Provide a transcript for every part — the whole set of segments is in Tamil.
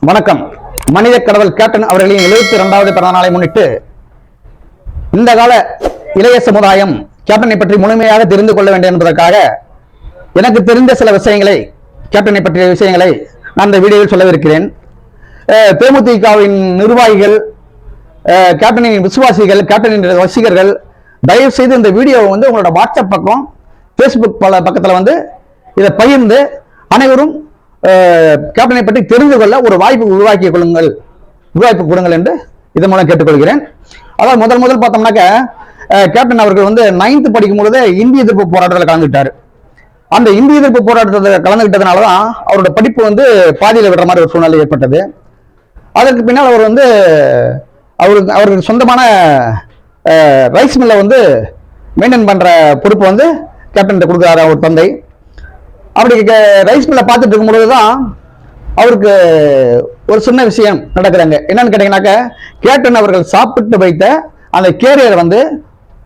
வணக்கம். மனித கடவுள் கேப்டன் அவர்களின் 72வது பிறந்த நாளை முன்னிட்டு இந்த கால இளைய சமுதாயம் கேப்டனை பற்றி முழுமையாக தெரிந்து கொள்ள வேண்டும் என்பதற்காக எனக்கு தெரிந்த சில விஷயங்களை, கேப்டனை பற்றிய விஷயங்களை நான் இந்த வீடியோவில் சொல்லவிருக்கிறேன். தேமுதிகவின் நிர்வாகிகள், கேப்டனின் விசுவாசிகள், கேப்டனின் ரசிகர்கள் தயவு செய்து இந்த வீடியோவை உங்களோட வாட்ஸ்அப் பக்கம், ஃபேஸ்புக் பக்கத்தில் இதை பகிர்ந்து அனைவரும் கேப்டனை பற்றி தெரிந்து கொள்ள ஒரு வாய்ப்பு உருவாக்கி கொடுங்கள் என்று இதன் மூலம் கேட்டுக்கொள்கிறேன். அதாவது முதல் பார்த்தோம்னாக்க கேப்டன் அவர்கள் 9th படிக்கும் பொழுது இந்திய எதிர்ப்பு போராட்டத்தில் கலந்துக்கிட்டாரு. அந்த இந்திய எதிர்ப்பு போராட்டத்தில் கலந்துக்கிட்டதுனாலதான் அவரோட படிப்பு பாதியில் விடுற மாதிரி ஒரு சூழ்நிலை ஏற்பட்டது. அதற்கு பின்னால் அவர் அவருக்கு சொந்தமான ரைஸ் மில்லை மெயின்டைன் பண்ற பொறுப்பு கேப்டன் கொடுக்குறாரு அவர் தந்தை. அப்படி ரைஸ் மில்லை பார்த்துட்டு இருக்கும் பொழுதுதான் அவருக்கு ஒரு சின்ன விஷயம் நடக்கிறாங்க. என்னன்னு கேட்டீங்கன்னாக்க, கேப்டன் அவர்கள் சாப்பிட்டு வைத்த அந்த கேரியரை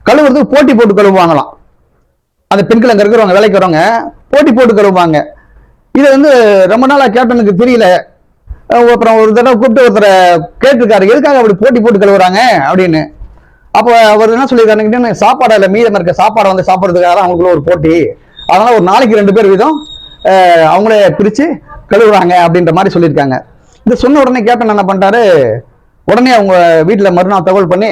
கழுவுறதுக்கு போட்டி போட்டு கழுவுவாங்களாம். அந்த பெண்கள் அங்க இருக்கிறவங்க, வேலைக்கு வரவங்க போட்டி போட்டு கழுவுவாங்க. இது ரொம்ப நாளா கேப்டனுக்கு தெரியல. அப்புறம் ஒரு தடவை கூப்பிட்டு ஒருத்தரை கேட்டிருக்காரு, எதுக்காக அப்படி போட்டி போட்டு கழுவுறாங்க அப்படின்னு. அப்போ அவர் என்ன சொல்லியிருக்காருன்னு, சாப்பாடுல மீதம் இருக்க சாப்பாடை சாப்பிட்றதுக்காக அவங்களுக்குள்ள ஒரு போட்டி, அதனால ஒரு நாளைக்கு 2 பேர் வீதம் அவங்களே பிரிச்சு கழுவுறாங்க அப்படின்ற மாதிரி சொல்லியிருக்காங்க. இது சொன்ன உடனே கேப்டன் என்ன பண்ணிட்டாரு, உடனே அவங்க வீட்டில் மறுநாள் தகவல் பண்ணி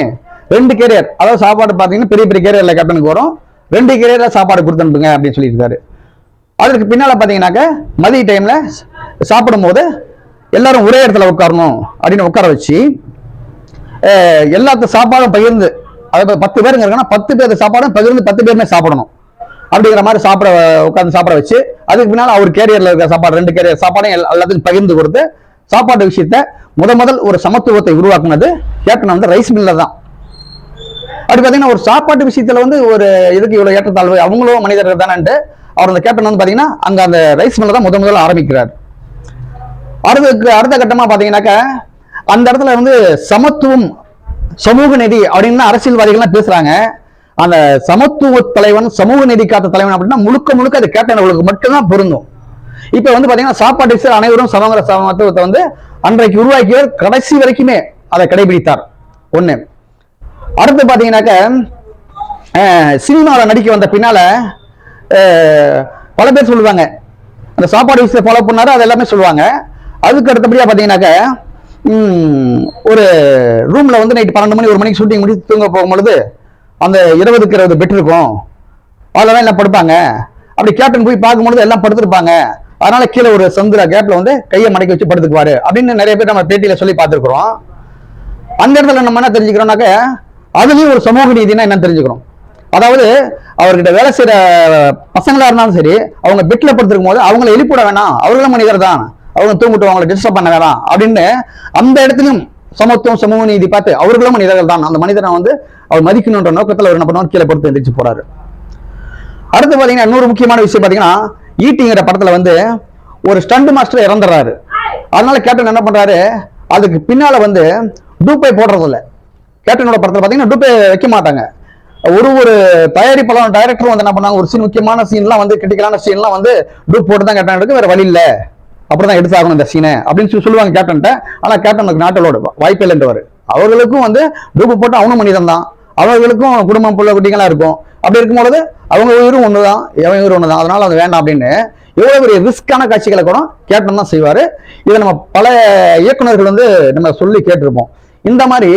2 கேரியர், அதாவது சாப்பாடு பார்த்தீங்கன்னா பெரிய பெரிய கேரியர்ல கேப்டனுக்கு வரும், 2 கேரியர்ல சாப்பாடு கொடுத்து அனுப்புங்க அப்படின்னு சொல்லியிருக்காரு. அதற்கு பின்னால பார்த்தீங்கன்னாக்க மதிய டைம்ல சாப்பிடும் போது எல்லாரும் ஒரே இடத்துல உட்காரணும் அப்படின்னு உட்கார வச்சு எல்லாத்த சாப்பாடும் பகிர்ந்து, அதாவது 10 பேருங்க இருக்குன்னா 10 பேர் சாப்பாடும் பகிர்ந்து 10 பேருமே சாப்பிடணும் அப்படிங்கிற மாதிரி உட்காந்து சாப்பிட வச்சு, அதுக்கு பின்னால் அவர் கேரியர்ல இருக்க சாப்பாடு 2 கேரியர் சாப்பாடும் எல்லாத்துக்கும் பகிர்ந்து கொடுத்து சாப்பாடு விஷயத்த முதல் ஒரு சமத்துவத்தை உருவாக்குனது கேப்டன் ரைஸ் மில்ல தான். அப்படி பார்த்தீங்கன்னா ஒரு சாப்பாட்டு விஷயத்துல ஒரு இதுக்கு இவ்வளவு ஏற்றத்தாழ்வு, அவங்களும் மனிதர்கள் தானே அவர் அந்த கேப்டன் பார்த்தீங்கன்னா அங்க அந்த ரைஸ் மில்ல தான் முதல் ஆரம்பிக்கிறார். அடுத்த கட்டமா பார்த்தீங்கன்னாக்க அந்த இடத்துல சமத்துவம், சமூக நீதி அப்படின்னு அரசியல்வாதிகள்லாம் பேசுறாங்க. அந்த சமத்துவ தலைவன், சமூக நீதி காத்த தலைவன் அப்படின்னா முழுக்க அது கேப்டன் அவர்களுக்கு மட்டும்தான் பொருந்தும். இப்ப பாத்தீங்கன்னா சாப்பாட்டு விஷயம் அனைவரும் சமங்கிற சமத்துவத்தை அன்றைக்கு உருவாக்கியவர் கடைசி வரைக்குமே அதை கடைபிடித்தார். ஒண்ணு. அடுத்து பாத்தீங்கன்னாக்க சினிமாவில் நடிக்க வந்த பின்னால பல பேர் சொல்லுவாங்க அந்த சாப்பாடு விஷயத்தை ஃபாலோ பண்ணாரு, அது எல்லாமே சொல்லுவாங்க. அதுக்கு அடுத்தபடியா பாத்தீங்கன்னாக்க ஒரு ரூம்ல நைட்டு 12 மணி 1 மணிக்கு ஷூட்டிங் முடிச்சு தூங்க போகும்பொழுது அந்த 20க்கு 20 பெட் இருக்கும், அதெல்லாம் எல்லாம் படுப்பாங்க. அப்படி கேப்டன் போய் பார்க்கும்பொழுது எல்லாம் படுத்திருப்பாங்க, அதனால கீழே ஒரு சந்துல கேப்ல கையை மடக்கி வச்சு படுத்துக்குவாரு அப்படின்னு நிறைய பேர் நம்ம பேட்டியில சொல்லி பார்த்துருக்கிறோம். அந்த இடத்துல நம்ம என்ன தெரிஞ்சுக்கிறோம்னாக்க, அதுலயும் ஒரு சமூக நீதினா என்ன தெரிஞ்சுக்கிறோம். அதாவது அவர்கிட்ட வேலை செய்யற பசங்களா இருந்தாலும் சரி, அவங்க பெட்ல படுத்திருக்கும் போது அவங்களை எழுப்பிட வேணாம், அவர்களும் மனிதர் தான், அவங்க தூங்கிட்டு அவங்களை டிஸ்டர்ப் பண்ண வேணாம் அப்படின்னு அந்த இடத்துலயும் சமத்துவம், சமூக நீதி பார்த்து அவர்களும் மனிதர்கள் தான், அந்த மனிதனை அவர் மதிக்கணுன்ற நோக்கத்தில் அவர் என்ன பண்ணுவாங்க, கீழே படுத்து எந்திரிச்சு போறாரு. அடுத்து பாத்தீங்கன்னா இன்னொரு முக்கியமான விஷயம் பாத்தீங்கன்னா, ஈட்டிங்கிற படத்துல ஒரு ஸ்டண்ட் மாஸ்டர் இறந்துறாரு. அதனால கேப்டன் என்ன பண்றாரு, அதுக்கு பின்னால டூப்பை போடுறது இல்லை. கேப்டனோட படத்துல பாத்தீங்கன்னா டூப்பை வைக்க மாட்டாங்க. ஒரு தயாரிப்பாளர் டைரக்டரும் என்ன பண்ணாங்க, ஒரு சீன், முக்கியமான சீன்லாம் கிரிட்டிக்கலான சீன்லாம் டூப் போட்டு தான் கேப்டன் எடுக்க, வேற வழி இல்லை, அப்படிதான் எடுத்தாகணும் இந்த சீனை அப்படின்னு சொல்லுவாங்க கேப்டன்ட்ட. ஆனா கேப்டனுக்கு நாட்டலோட வாய்ப்பே இல்லைன்றவர். அவர்களுக்கும் டூப்பு போட்டு அவனும் மனிதன் தான், அவர்களுக்கும் குடும்பம் புள்ள குட்டிகளா இருக்கும். அப்படி இருக்கும்போது அவங்க உயிரும் ஒண்ணுதான், எவன் உயிரும் ஒண்ணுதான், அதனால அது வேண்டாம் அப்படின்னு எவ்வளவு பெரிய ரிஸ்கான காட்சிகளை கூட கேப்டன் தான் செய்வாரு. இதை நம்ம பல இயக்குநர்கள் நம்ம சொல்லி கேட்டிருப்போம். இந்த மாதிரி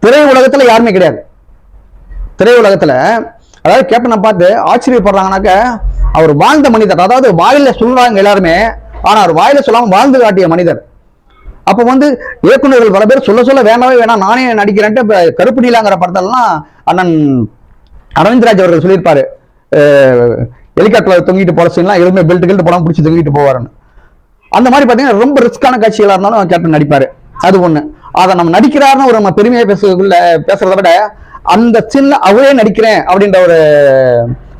திரை உலகத்துல யாருமே கிடையாது. திரை உலகத்துல அதாவது கேப்டனை பார்த்து ஆச்சரியப்படுறாங்கனாக்க, அவர் வாழ்ந்த மனிதர், அதாவது வாயில சொல்றாங்க எல்லாருமே, ஆனா அவர் வாயில சொல்லாம வாழ்ந்து காட்டிய மனிதர். அப்ப இயக்குநர்கள் பல பேர் சொல்ல வேணாவே வேணாம், நானே நடிக்கிறேன்ட்டு. இப்ப கருப்பு நீலாங்கிற படத்தெல்லாம் அண்ணன் அரவிந்த்ராஜ் அவர்கள் சொல்லியிருப்பாரு, ஹெலிகாப்டர்ல தொங்கிட்டு போற சீன்லாம் எதுவுமே பெல்ட் போடாம பிடிச்சி தொங்கிட்டு போவாருன்னு. அந்த மாதிரி பாத்தீங்கன்னா ரொம்ப ரிஸ்கான காட்சிகளா இருந்தாலும் கேப்டன் நடிப்பாரு. அது ஒண்ணு. அதை நம்ம நடிக்கிறாருன்னு நம்ம பெருமையை பேசுறதை விட அந்த சீன்ல அவரே நடிக்கிறேன் அப்படின்ற ஒரு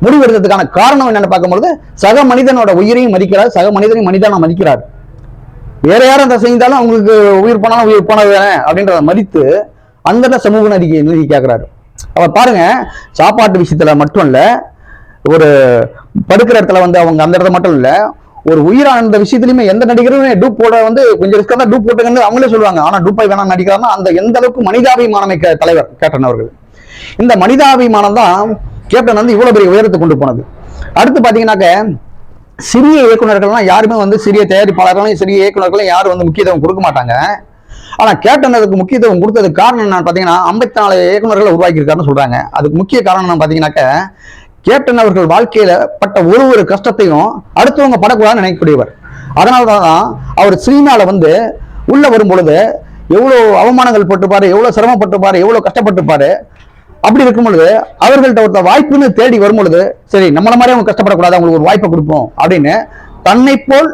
முடிவு எடுத்ததுக்கான காரணம் என்னன்னு பார்க்கும்போது, சக மனிதனோட உயிரையும் மதிக்கிறார், சக மனிதனையும் மனிதனா மதிக்கிறார். வேற யாரும் அதை செஞ்சாலும் அவங்களுக்கு உயிர் போனாலும் உயிர் போனது அப்படின்றத மதித்து அந்த சமூக நீதி கேட்கிறாரு. அவர் பாருங்க, சாப்பாட்டு விஷயத்துல மட்டும் இல்ல, ஒரு படுக்கிற இடத்துல அவங்க அந்த இடத்துல மட்டும் இல்ல, ஒரு உயிரான விஷயத்திலுமே எந்த நடிகருமே டூப் போட வந்து கொஞ்சம் ரிஸ்க் தான் டூப் போட்டுங்கன்னு அவங்களே சொல்லுவாங்க. ஆனா டூப்பை வேணாம் நடிக்கிறாங்கன்னா அந்த எந்த அளவுக்கு மனிதாபிமானமை தலைவர் கேப்டன் அவர்கள். இந்த மனிதாபிமானம் தான் கேப்டன் வந்து இவ்வளவு பெரிய உயரத்தை கொண்டு போனது. அடுத்து பாத்தீங்கன்னாக்க சிறிய இயக்குநர்கள்லாம் யாருமே வந்து சிறிய தயாரிப்பாளர்களும் சிறிய இயக்குநர்களும் யாரும் வந்து முக்கியத்துவம் கொடுக்க மாட்டாங்க. ஆனா கேப்டன் அதுக்கு முக்கியத்துவம் கொடுத்ததுக்கு காரணம் என்னன்னு பாத்தீங்கன்னா 54 இயக்குநர்களை உருவாக்கியிருக்காருன்னு சொல்றாங்க. அதுக்கு முக்கிய காரணம் பாத்தீங்கன்னாக்க கேப்டன் அவர்கள் வாழ்க்கையில பட்ட ஒரு கஷ்டத்தையும் அடுத்தவங்க படக்கூடாதுன்னு நினைக்கக்கூடியவர். அதனாலதான் அவர் சினிமால வந்து உள்ள வரும் பொழுது எவ்வளவு அவமானங்கள் பட்டுப்பாரு, எவ்வளவு சிரமப்பட்டுப்பாரு, எவ்வளவு கஷ்டப்பட்டுப்பாரு. அப்படி இருக்கும் பொழுது அவர்கள்ட்ட ஒருத்த வாய்ப்புன்னு தேடி வரும் பொழுது சரி நம்மள மாதிரி அவங்க கஷ்டப்படக்கூடாது, அவங்களுக்கு ஒரு வாய்ப்பை கொடுப்போம் அப்படின்னு தன்னை போல்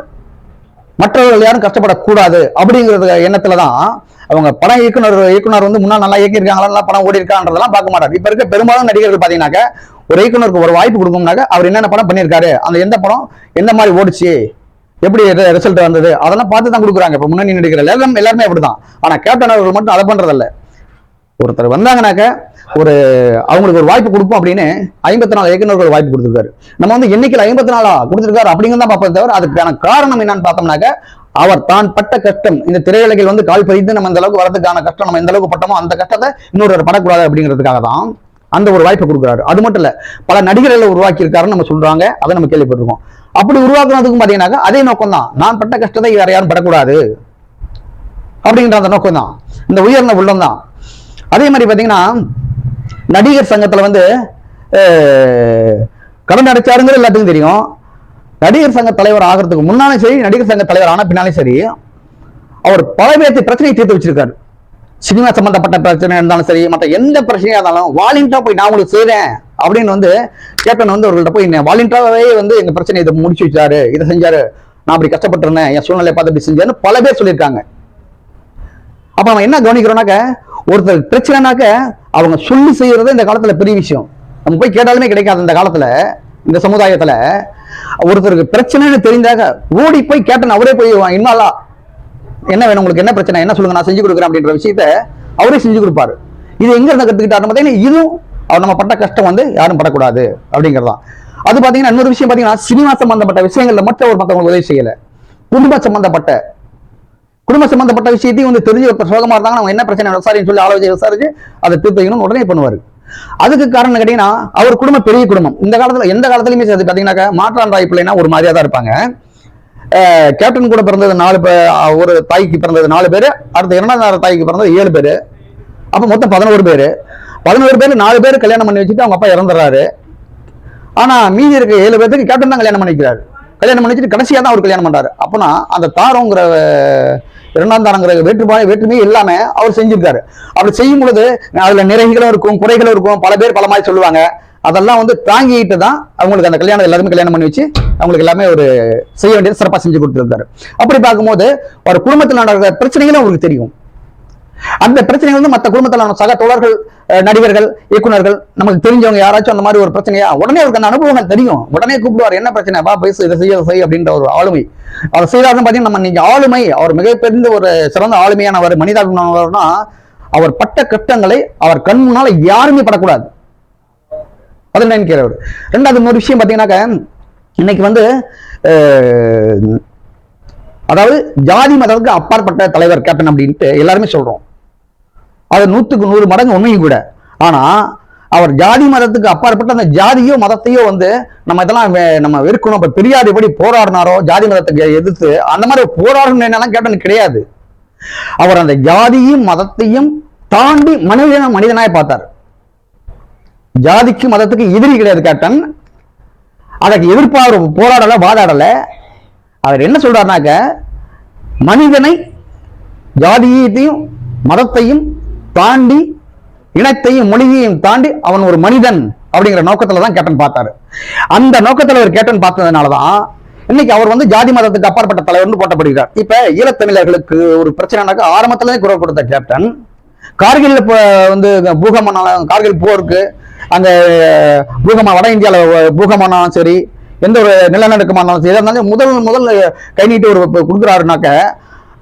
மற்றவர்கள் யாரும் கஷ்டப்படக்கூடாது அப்படிங்கிற எண்ணத்துலதான் அவங்க படம் இயக்குனர் வந்து முன்னாள் நல்லா இயக்கியிருக்காங்களா, நல்லா படம் ஓடி இருக்கான்றதெல்லாம் பார்க்க மாட்டார். இப்ப இருக்க பெரும்பாலும் நடிகர்கள் பாத்தீங்கன்னாக்க ஒரு இயக்குனருக்கு ஒரு வாய்ப்பு கொடுக்கும்னாக்க அவர் என்னென்ன படம் பண்ணியிருக்காரு, அந்த எந்த படம் எந்த மாதிரி ஓடிச்சு, எப்படி ரிசல்ட் வந்தது, அதெல்லாம் பார்த்து தான் கொடுக்குறாங்க. இப்ப முன்னணி நடிகர்கள் எல்லாருமே அப்படிதான். ஆனா கேப்டன் அவர்கள் மட்டும் அதை பண்றதில்ல. ஒருத்தர் வந்தாங்கனாக்க அவங்களுக்கு ஒரு வாய்ப்பு கொடுப்போம் அப்படின்னு 54 இயக்குநர்கள் வாய்ப்பு கொடுத்திருக்காரு. நம்ம வந்து எண்ணிக்கையில் 54 கொடுத்திருக்காரு அப்படிங்கிறத பார்ப்பதை தவிர அதுக்கான காரணம் என்னன்னு பார்த்தோம்னாக்க அவர் தான் பட்ட கஷ்டம், இந்த திரையுலகில் வந்து கால் பதித்து நம்ம இந்த அளவுக்கு வரதுக்கான கஷ்டம் நம்ம எந்த அளவுக்கு பட்டோமோ அந்த கஷ்டத்தை இன்னொரு படக்கூடாது அப்படிங்கிறதுக்காக தான் அந்த ஒரு வாய்ப்பை கொடுக்குறாரு. அது மட்டும் இல்ல, பல நடிகர்களை உருவாக்கி இருக்காருன்னு நம்ம சொல்றாங்க, அதை நம்ம கேள்விப்பட்டிருக்கோம். அப்படி உருவாக்குறதுக்கும் பாத்தீங்கன்னாக்க அதே நோக்கம் தான், நான் பட்ட கஷ்டத்தை வேற யாரும் படக்கூடாது அப்படிங்கிற அந்த நோக்கம் தான், இந்த உயர்ந்த உள்ளம் தான். அதே மாதிரி பாத்தீங்கன்னா நடிகர் சங்கத்துல வந்து கடன் அடைச்சாருங்கிற எல்லாத்துக்கும் தெரியும். நடிகர் சங்க தலைவர் ஆகிறதுக்கு முன்னாலும் சரி, நடிகர் சங்க தலைவர் ஆன பின்னாலும் சரி, அவர் பல பேர்த்து பிரச்சனையை தீர்த்து வச்சிருக்காரு. சினிமா சம்பந்தப்பட்ட பிரச்சனை இருந்தாலும் சரி, மற்ற எந்த பிரச்சனையா இருந்தாலும் வாலண்டியரா போய் நான் உங்களுக்கு செய்றேன் அப்படின்னு வந்து கேப்டன் வந்து அவர்கள்ட்ட போய் வாலண்டியராகவே வந்து எங்க பிரச்சனை இதை முடிச்சு வச்சாரு, இதை செஞ்சாரு, நான் அப்படி கஷ்டப்பட்டு இருந்தேன், என் சூழ்நிலை பார்த்து அப்படி செஞ்சாருன்னு பல பேர் சொல்லியிருக்காங்க. அப்ப நம்ம என்ன கவனிக்கிறோம்னாக்க ஒருத்தர் பிரச்சனைனாக்க அவங்க சொல்லி செய்யறது இந்த காலத்துல பெரிய விஷயம். நம்ம போய் கேட்டாலுமே கிடைக்காது. இந்த காலத்துல இந்த சமுதாயத்துல ஒருத்தருக்கு பிரச்சனைன்னு தெரிஞ்சாக ஓடி போய் கேப்டன் அவரே போய் இன்னாலா என்ன வேணும், உங்களுக்கு என்ன பிரச்சனை, என்ன சொல்லுங்க, நான் செஞ்சு கொடுக்குறேன் அப்படின்ற விஷயத்த அவரே செஞ்சு கொடுப்பாரு. இது எங்க இருந்து கத்துக்கிட்டாரு பார்த்தீங்கன்னா இதுவும் அவர் நம்ம பட்ட கஷ்டம் வந்து யாரும் படக்கூடாது அப்படிங்கிறதான். அது பாத்தீங்கன்னா இன்னொரு விஷயம் பாத்தீங்கன்னா சினிமா சம்பந்தப்பட்ட விஷயங்கள்ல மட்டும் ஒரு மற்றவங்களுக்கு உதவி செய்யல, குடும்ப சம்பந்தப்பட்ட விஷயத்தையும் வந்து தெரிஞ்சு ஒருத்தர் சோகமா இருந்தாங்க அவங்க என்ன பிரச்சனை விசாரின்னு சொல்லி விசாரிச்சு அதை தீர்த்து உடனே பண்ணுவாரு. அதுக்கு காரணம் கேட்டீங்கன்னா அவர் குடும்பம் பெரிய குடும்பம். இந்த காலத்துல எந்த காலத்துலயுமே சரி பாத்தீங்கன்னாக்கா மாற்றான் ராய் பிள்ளைனா ஒரு மாதிரியா தான் இருப்பாங்க. கேப்டன் கூட பிறந்தது 4 பேர், ஒரு தாய்க்கு பிறந்தது 4 பேர், அடுத்த 2வது தாய்க்கு பிறந்தது 7 பேர், அப்ப மொத்தம் 11 பேர். 11 பேர் 4 பேர் கல்யாணம் பண்ணி வச்சுட்டு அவங்க அப்பா இறந்துறாரு. ஆனா மீதி இருக்க 7 பேருக்கு கேப்டன் தான் கல்யாணம் பண்ணிக்கிறாரு. கல்யாணம் பண்ணிச்சுட்டு கடைசியா தான் அவர் கல்யாணம் பண்றாரு. அப்பனா அந்த தாரங்கிற 2ஆம் தாரங்கிற வேற்றுமையே இல்லாம அவர் செஞ்சிருக்காரு. அப்படி செய்யும் பொழுது அதுல நிறைகளும் இருக்கும், குறைகளும் இருக்கும், பல பேர் பல மாதிரி சொல்லுவாங்க. அதெல்லாம் வந்து தாங்கிட்டு தான் அவங்களுக்கு அந்த கல்யாணம் எல்லாருமே கல்யாணம் பண்ணி வச்சு அவங்களுக்கு எல்லாமே ஒரு செய்ய வேண்டியது சிறப்பாக செஞ்சு கொடுத்துருக்காரு. அப்படி பார்க்கும்போது ஒரு குடும்பத்தில் நடக்கிற பிரச்சனைகளும் அவருக்கு தெரியும். அந்த பிரச்சனைகள் வந்து மற்ற குடும்பத்தில் சக தோழர்கள், நடிகர்கள், இயக்குநர்கள், நமக்கு தெரிஞ்சவங்க யாராச்சும் அந்த மாதிரி ஒரு பிரச்சனையா உடனே அவருக்கு அந்த அனுபவங்கள் தெரியும். உடனே கூப்பிடுவார், என்ன பிரச்சனை பா பேசு, இதை செய் அப்படின்ற ஒரு ஆளுமை அவர் செய்தாருன்னு பார்த்தீங்கன்னா நம்ம நீங்க ஆளுமை, அவர் மிகப்பெரிய ஒரு சிறந்த ஆளுமையானவர், மனிதாபிமானவர்னா அவர் பட்ட கஷ்டங்களை அவர் கண் முன்னால யாருமே படக்கூடாது. அதில் நினைக்கிறவர். ரெண்டாவது இன்னொரு விஷயம் பார்த்தீங்கன்னாக்க இன்னைக்கு வந்து அதாவது ஜாதி மதத்துக்கு அப்பாற்பட்ட தலைவர் கேப்டன் அப்படின்ட்டு எல்லாருமே சொல்றோம். அது 100க்கு 100 மடங்கு உண்மையும் கூட. ஆனா அவர் ஜாதி மதத்துக்கு அப்பாற்பட்ட அந்த ஜாதியோ மதத்தையோ வந்து நம்ம இதெல்லாம் நம்ம வெறுக்கணும். இப்ப பெரியார் எப்படி போராடினாரோ ஜாதி மதத்துக்கு எதிர்த்து, அந்த மாதிரி போராடணும் என்னன்னா கேப்டன் கிடையாது. அவர் அந்த ஜாதியும் மதத்தையும் தாண்டி மனிதனாய் பார்த்தார். ஜாதிக்கு மதத்துக்கு எதிரி கிடையாது கேப்டன். அதற்கு எதிர்ப்பா அவர் போராடல, வாதாடல. அவர் என்ன சொல்றாருனாக்க மனிதனை ஜாதியத்தையும் மதத்தையும் தாண்டி, இனத்தையும் மொழியையும் தாண்டி அவன் ஒரு மனிதன் அப்படிங்கிற நோக்கத்துல தான் கேப்டன் பார்த்தாரு. அந்த நோக்கத்துல அவர் கேப்டன் பார்த்ததுனாலதான் இன்னைக்கு அவர் வந்து ஜாதி மதத்துக்கு அப்பாற்பட்ட தலைவர்னு போட்டப்படுகிறார். இப்ப ஈழத்தமிழர்களுக்கு ஒரு பிரச்சனைனாக்க ஆரம்பத்திலே குரல் கொடுத்த கேப்டன் கார்கில் வந்து பூகம்பம், கார்கில் போருக்கு அங்க பூகம்பம், வட இந்தியாவில் பூகம்பம்னாலும் சரி, எந்த ஒரு நிலநடுக்கமானாலும் சரி, இருந்தாலும் முதல் கை நீட்டி ஒரு கொடுக்குறாருனாக்க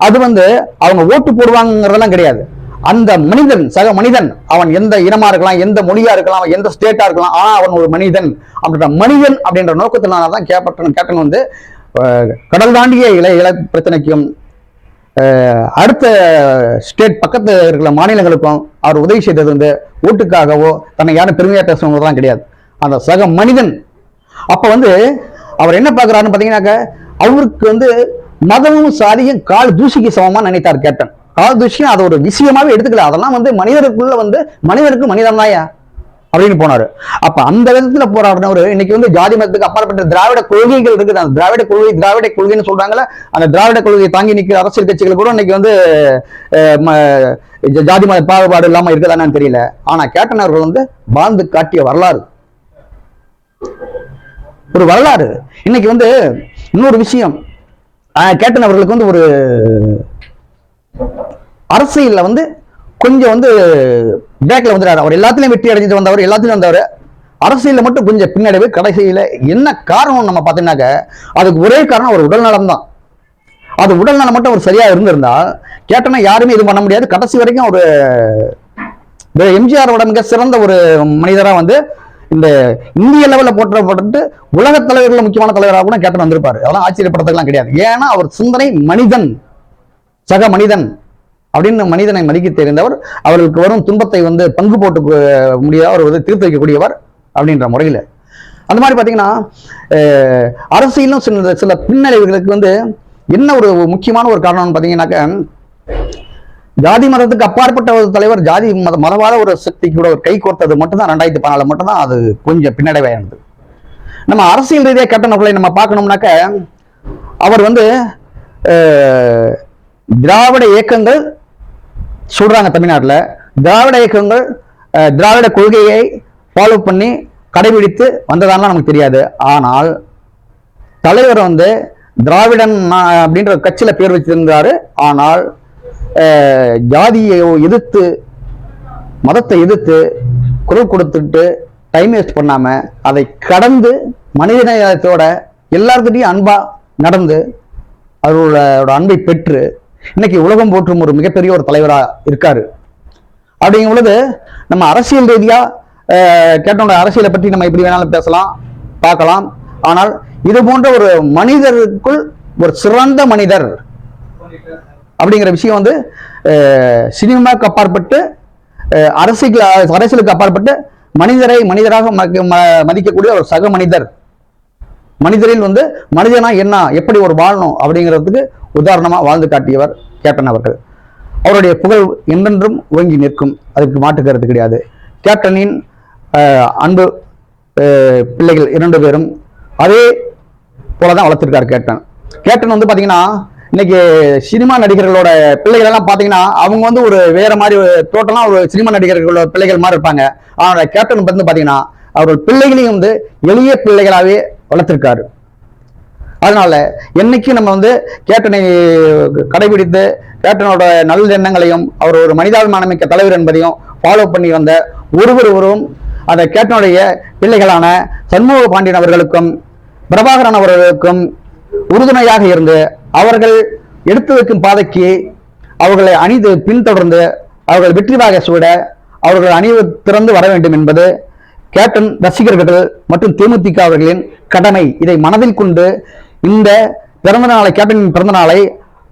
அது வந்து அவங்க ஓட்டு போடுவாங்கிறதெல்லாம் கிடையாது. அந்த மனிதன், சக மனிதன், அவன் எந்த இனமா இருக்கலாம், எந்த மொழியா இருக்கலாம், எந்த ஸ்டேட்டா இருக்கலாம், ஆனா அவன் ஒரு மனிதன் அப்படின்ற மனிதன் அப்படின்ற நோக்கத்தினாலதான் கேப்டன் வந்து கடல் தாண்டிய இல பிரச்சனைக்கும் அடுத்த ஸ்டேட் பக்கத்து இருக்கிற மாநிலங்களுக்கும் அவர் உதவி செய்தது வந்து ஓட்டுக்காகவோ தன்னை யாரும் பெருமையா பேசுறவங்கதான் கிடையாது. அந்த சக மனிதன். அப்ப வந்து அவர் என்ன பார்க்கிறாருன்னு பாத்தீங்கன்னாக்க, அவருக்கு வந்து மதமும் சாதியும் கால் தூசிக்கு சமமா நினைத்தார் கேப்டன். கால் தூசியும் அது ஒரு விஷயமாவே எடுத்துக்கல. அதெல்லாம் வந்து மனிதருக்குள்ள வந்து மனிதருக்கு மனிதன் தாயா அப்படின்னு போனாரு. அப்ப அந்த விதத்துல போராடினவர் இன்னைக்கு வந்து ஜாதி மதத்துக்கு அப்பாற்பட்ட திராவிட கொள்கைகள் இருக்குது. அந்த திராவிட கொள்கைன்னு சொல்றாங்கல்ல, அந்த திராவிட கொள்கையை தாங்கி நிற்கிற அரசியல் கட்சிகள் கூட இன்னைக்கு வந்து ஜாதி மத பாகுபாடு இல்லாம இருக்குதானு தெரியல. ஆனா கேப்டன் அவர்கள் வந்து வாழ்ந்து காட்டிய வரலாறு, ஒரு வரலாறு. இன்னைக்கு வந்து இன்னொரு விஷயம், கேப்டன் அவர்களுக்கு வந்து ஒரு அரசியல்ல வந்து கொஞ்சம் வந்து பேக்ல வந்துறாரு. அவர் எல்லாத்திலையும் வெற்றி அடைஞ்சிட்டு வந்தவர், எல்லாத்திலும் வந்தவர். அரசியல்ல மட்டும் கொஞ்சம் பின்னடைவு. கடைசியில என்ன காரணம் நம்ம பார்த்தீங்கன்னாக்க, அதுக்கு ஒரே காரணம் ஒரு உடல்நலம் தான். அது உடல்நலம் மட்டும் ஒரு சரியா இருந்திருந்தா கேப்டனை யாருமே இது பண்ண முடியாது. கடைசி வரைக்கும் ஒரு எம்ஜிஆரோட மிக சிறந்த ஒரு மனிதரா வந்து இந்த இந்திய லெவலில் போற்றப்பட்டு உலக தலைவர்கள் முக்கியமான தலைவராக கூட கேப்டன் வந்திருப்பாரு. அதெல்லாம் ஆச்சரியப்படுறதுலாம் கிடையாது. ஏன்னா அவர் சிந்தனை மனிதன், சக மனிதன் அப்படின்னு மனிதனை மதிக்க தெரிந்தவர். அவர்களுக்கு வரும் துன்பத்தை வந்து பங்கு போட்டு முடியாத அவர் வந்து தீர்த்து வைக்கக்கூடியவர் அப்படின்ற முறையில். அந்த மாதிரி பார்த்தீங்கன்னா அரசியலும் சில பின்னடைவுகளுக்கு வந்து என்ன ஒரு முக்கியமான ஒரு காரணம்னு பார்த்தீங்கன்னாக்க, ஜாதி மதத்துக்கு அப்பாற்பட்ட ஒரு தலைவர் ஜாதி மதவாத ஒரு சக்தி கூட ஒரு கை கோர்த்தது மட்டும்தான் 2014 மட்டும்தான் அது கொஞ்சம் பின்னடைவாயிருந்தது. நம்ம அரசியல் ரீதியாக கேப்டன் அவர்களை நம்ம பார்க்கணும்னாக்க, அவர் வந்து திராவிட இயக்கங்கள் சொல்றாங்க தமிழ்நாட்டில், திராவிட இயக்கங்கள் திராவிட கொள்கையை ஃபாலோ பண்ணி கடைபிடித்து வந்ததாலாம் நமக்கு தெரியாது. ஆனால் தலைவர் வந்து திராவிடன் அப்படின்ற கட்சியில பேர் வச்சிருந்தாரு. ஆனால் ஜாதியை எதிர்த்து, மதத்தை எதிர்த்து குரல் கொடுத்துட்டு டைம் வேஸ்ட் பண்ணாம அதை கடந்து மனிதநேயத்தோட எல்லார்கிட்டையும் அன்பா நடந்து அவரோட அன்பை பெற்று இன்னைக்கு உலகம் போற்றும் ஒரு மிகப்பெரிய ஒரு தலைவரா இருக்காரு. அப்படிங்கும் பொழுது நம்ம அரசியல் ரீதியா கேப்டனோட அரசியலை பற்றி நம்ம எப்படி வேணாலும் பேசலாம், பார்க்கலாம். ஆனால் இது போன்ற ஒரு மனிதருக்குள் ஒரு சிறந்த மனிதர் அப்படிங்கிற விஷயம் வந்து சினிமாவுக்கு அப்பாற்பட்டு அரசியலுக்கு அப்பாற்பட்டு மனிதரை மனிதராக மதிக்கக்கூடிய ஒரு சக மனிதர், மனிதரில் வந்து மனிதனா என்ன, எப்படி ஒரு வாழணும் அப்படிங்கிறதுக்கு உதாரணமா வாழ்ந்து காட்டியவர் கேப்டன் அவர்கள். அவருடைய புகழ் என்றென்றும் ஓங்கி நிற்கும், அதுக்கு மாற்று கருத்து கிடையாது. கேப்டனின் அன்பு பிள்ளைகள் 2 பேரும் அதே போலதான் வளர்த்திருக்காரு கேப்டன். கேப்டன் வந்து பாத்தீங்கன்னா இன்னைக்கு சினிமா நடிகர்களோட பிள்ளைகள் எல்லாம் பாத்தீங்கன்னா அவங்க வந்து ஒரு வேற மாதிரி டோட்டலா ஒரு சினிமா நடிகர்களோட பிள்ளைகள் மாதிரி இருப்பாங்க. ஆனால் கேப்டன் வந்து பாத்தீங்கன்னா அவர்கள் பிள்ளைகளையும் வந்து எளிய பிள்ளைகளாவே வளர்த்திருக்காரு. அதனால என்னைக்கு நம்ம வந்து கேப்டனை கடைபிடித்து கேப்டனோட நல்ல எண்ணங்களையும் அவர் ஒரு மனிதாபிமானமிக்க தலைவர் என்பதையும் ஃபாலோ பண்ணி வந்த ஒருவரும் அந்த கேப்டனுடைய பிள்ளைகளான சண்முக பாண்டியன் அவர்களுக்கும் பிரபாகரன் அவர்களுக்கும் உறுதுணையாக இருந்து அவர்கள் எடுத்து வைக்கும் பாதைக்கு அவர்களை அணிந்து பின்தொடர்ந்து அவர்கள் வெற்றிவாக சூட அவர்கள் அணிவு திறந்து வர வேண்டும் என்பது கேப்டன் ரசிகர்கள் மற்றும் தேமுதிக அவர்களின் கடமை. இதை மனதில் கொண்டு இந்த பிறந்த நாளை, கேப்டனின் பிறந்த நாளை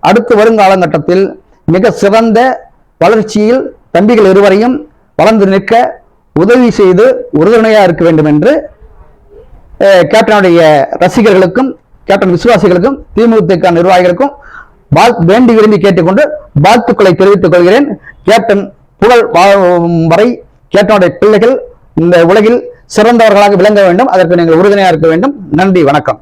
அடுத்து வரும் காலகட்டத்தில் மிக சிறந்த வளர்ச்சியில் தம்பிகள் இருவரையும் வளர்ந்து நிற்க உதவி செய்து உறுதுணையா இருக்க வேண்டும் என்று கேப்டனுடைய ரசிகர்களுக்கும் கேப்டன் விசுவாசிகளுக்கும் திமுக நிர்வாகிகளுக்கும் வேண்டி விரும்பி கேட்டுக்கொண்டு வாழ்த்துக்களை தெரிவித்துக் கொள்கிறேன். கேப்டன் புகழ் வரை கேப்டனுடைய பிள்ளைகள் இந்த உலகில் சிறந்தவர்களாக விளங்க வேண்டும். அதற்கு நீங்கள் உறுதுணையாக இருக்க வேண்டும். நன்றி, வணக்கம்.